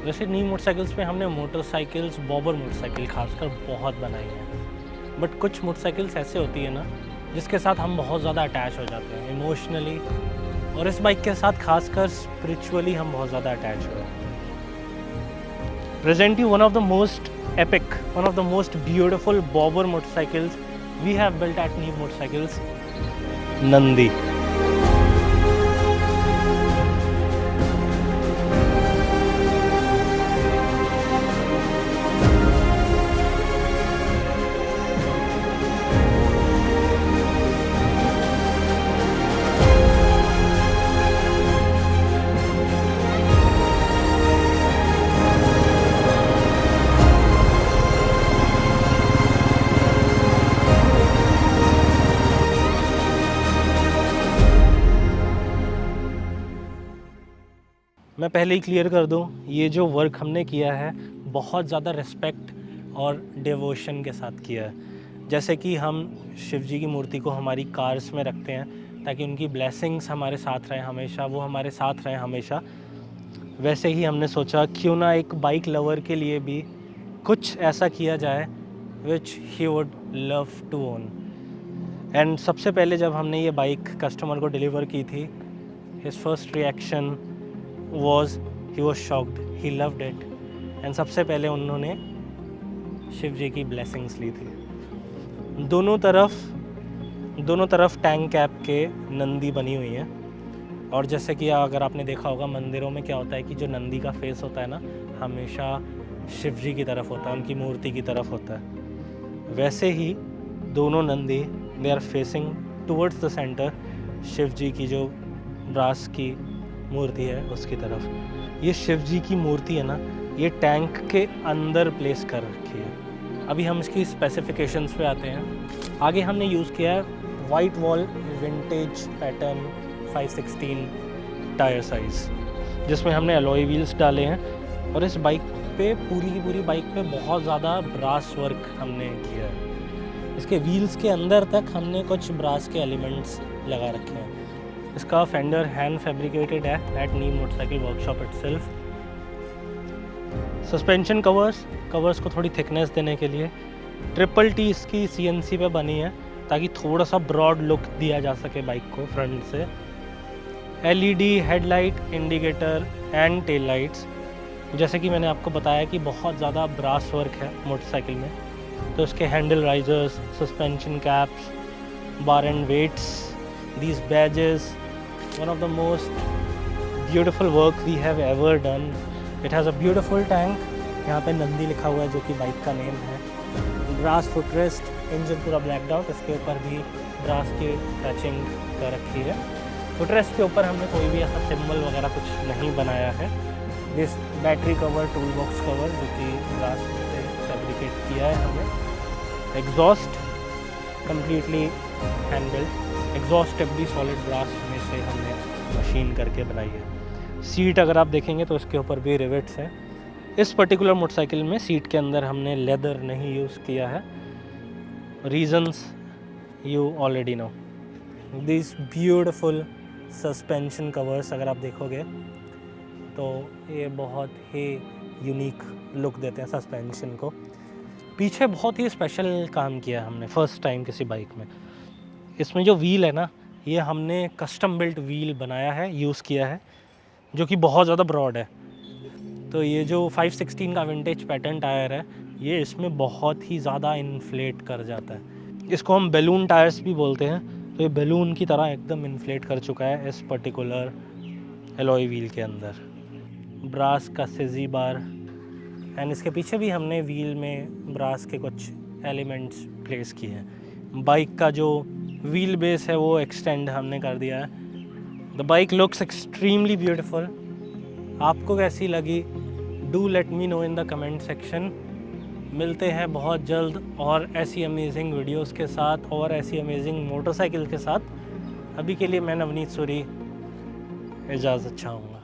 वैसे नी मोटरसाइकिल्स पे हमने मोटरसाइकिल्स बॉबर मोटरसाइकिल खासकर बहुत बनाई हैं, बट कुछ मोटरसाइकिल्स ऐसे होती है ना जिसके साथ हम बहुत ज़्यादा अटैच हो जाते हैं इमोशनली, और इस बाइक के साथ खासकर स्पिरिचुअली हम बहुत ज़्यादा अटैच हुए हैं। Present you one of the most epic, one of the most beautiful bobber motorcycles we have built at Neve Motorcycles, Nandi. मैं पहले ही क्लियर कर दूं, ये जो वर्क हमने किया है बहुत ज़्यादा रिस्पेक्ट और डिवोशन के साथ किया है। जैसे कि हम शिव जी की मूर्ति को हमारी कार्स में रखते हैं ताकि उनकी ब्लेसिंग्स हमारे साथ रहें हमेशा, वो हमारे साथ रहें हमेशा, वैसे ही हमने सोचा क्यों ना एक बाइक लवर के लिए भी कुछ ऐसा किया जाए which he would love to own. And सबसे पहले जब हमने ये बाइक कस्टमर को डिलीवर की थी, his first reaction was he was shocked, he loved it, and सबसे पहले उन्होंने शिव जी की ब्लेसिंग्स ली थी। दोनों तरफ टैंक कैप के नंदी बनी हुई हैं, और जैसे कि अगर आपने देखा होगा मंदिरों में क्या होता है कि जो नंदी का फेस होता है ना हमेशा शिव जी की तरफ होता है, उनकी मूर्ति की तरफ होता है। वैसे ही दोनों Nandi they are facing towards the centre, Shiv ji की जो ब्रास की मूर्ति है उसकी तरफ। ये शिव जी की मूर्ति है ना, ये टैंक के अंदर प्लेस कर रखी है। अभी हम इसकी स्पेसिफिकेशंस पे आते हैं। आगे हमने यूज़ किया है white wall vintage pattern 516 tyre size, जिसमें हमने अलॉय व्हील्स डाले हैं, और इस बाइक पे पूरी की पूरी बाइक पे बहुत ज़्यादा ब्रास वर्क हमने किया है। इसके व्हील्स के अंदर तक हमने कुछ ब्रास के एलिमेंट्स लगा रखे हैं। इसका फेंडर हैंड फैब्रिकेटेड है एट नीव motorcycle workshop itself. Suspension covers को थोड़ी थिकनेस देने के लिए ट्रिपल टी इसकी CNC पे बनी है ताकि थोड़ा सा ब्रॉड लुक दिया जा सके बाइक को फ्रंट से। LED headlight, indicator and tail lights. जैसे कि मैंने आपको बताया कि बहुत ज़्यादा ब्रास वर्क है मोटरसाइकिल में, तो इसके handle risers, suspension caps, bar end weights, these badges, one of the most beautiful work we have ever done. It has a beautiful tank, यहाँ पे नंदी लिखा हुआ है जो कि बाइक का नेम है। ब्रास फुटरेस्ट, इंजन पूरा ब्लैकड आउट, इसके ऊपर भी ब्रास की टचिंग कर रखी है। फुटरेस्ट के ऊपर हमने कोई भी ऐसा सिंबल वगैरह कुछ नहीं बनाया है। This battery cover, tool box cover जो कि ब्रास से फैब्रिकेट किया है हमने। Exhaust completely hand built, exhaust भी सॉलिड ब्रास में से हमने मशीन करके बनाई है। सीट अगर आप देखेंगे तो इसके ऊपर भी रिवेट्स हैं। इस पर्टिकुलर मोटरसाइकिल में सीट के अंदर हमने लेदर नहीं यूज़ किया है, reasons you already know. This beautiful suspension covers अगर आप देखोगे तो ये बहुत ही यूनिक लुक देते हैं सस्पेंशन को। पीछे बहुत ही स्पेशल काम किया हमने फर्स्ट टाइम किसी बाइक में। इसमें जो व्हील है ना, ये हमने कस्टम बिल्ट व्हील बनाया है, यूज़ किया है, जो कि बहुत ज़्यादा ब्रॉड है। तो ये जो 516 का विंटेज पैटर्न टायर है, ये इसमें बहुत ही ज़्यादा इन्फ्लेट कर जाता है। इसको हम बैलून टायर्स भी बोलते हैं। तो ये बैलून की तरह एकदम इन्फ्लेट कर चुका है इस पर्टिकुलर एलॉय व्हील के अंदर। ब्रास का सिजी बार, एंड इसके पीछे भी हमने व्हील में ब्रास के कुछ एलिमेंट्स प्लेस किए हैं। बाइक का जो व्हील बेस है वो एक्सटेंड हमने कर दिया है। The bike looks extremely beautiful. आपको कैसी लगी? Do let me know in the comment section. मिलते हैं बहुत जल्द और ऐसी अमेजिंग वीडियोस के साथ और ऐसी अमेजिंग मोटरसाइकिल के साथ। अभी के लिए मैं नवनीत सूरी इजाज़त चाहूँगा।